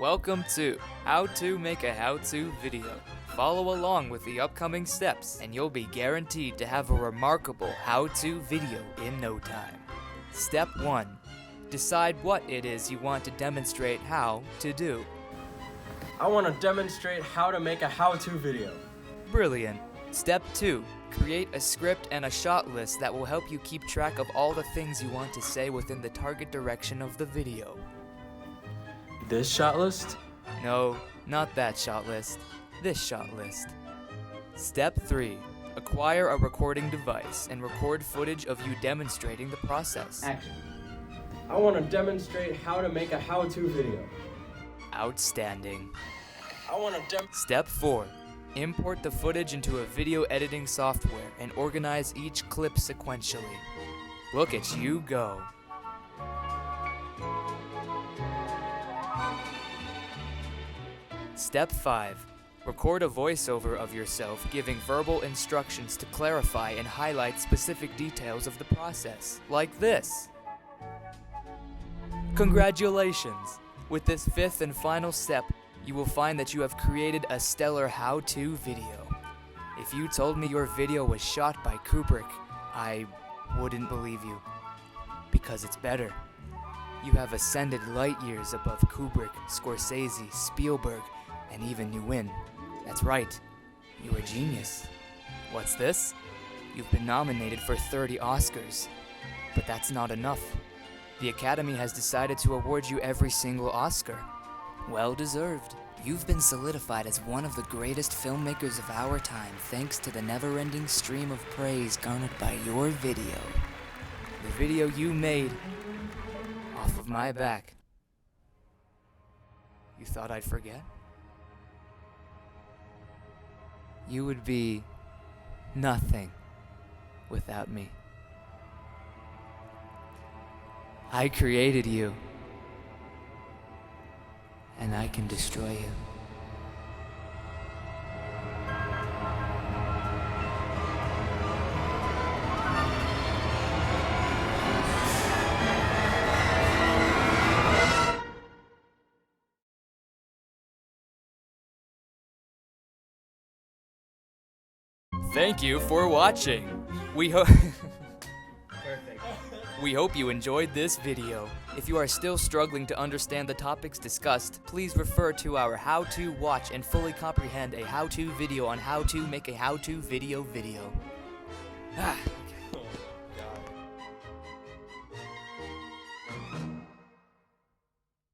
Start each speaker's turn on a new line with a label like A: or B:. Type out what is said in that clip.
A: Welcome to How to Make a How-To Video. Follow along with the upcoming steps and you'll be guaranteed to have a remarkable how-to video in no time. Step 1. Decide what it is you want to demonstrate how to do.
B: I want to demonstrate how to make a how-to video.
A: Brilliant. Step 2. Create a script and a shot list that will help you keep track of all the things you want to say within the target direction of the video.
B: This shot list?
A: No, not that shot list. This shot list. Step 3. Acquire a recording device and record footage of you demonstrating the process.
B: Action. I want to demonstrate how to make a how-to video.
A: Outstanding.
B: I want to
A: Step 4. Import the footage into a video editing software and organize each clip sequentially. Look at you go. Step 5. Record a voiceover of yourself giving verbal instructions to clarify and highlight specific details of the process, like this. Congratulations! With this 5th and final step, you will find that you have created a stellar how-to video. If you told me your video was shot by Kubrick, I wouldn't believe you, because it's better. You have ascended light years above Kubrick, Scorsese, Spielberg, and even Nguyen. That's right, you're a genius. What's this? You've been nominated for 30 Oscars. But that's not enough. The Academy has decided to award you every single Oscar. Well deserved. You've been solidified as one of the greatest filmmakers of our time thanks to the never-ending stream of praise garnered by your video. The video you made off of my back. You thought I'd forget? You would be nothing without me. I created you, and I can destroy you. Thank you for watching. We hope you enjoyed this video. If you are still struggling to understand the topics discussed, please refer to our how to watch and fully comprehend a how-to video on how to make a how-to video.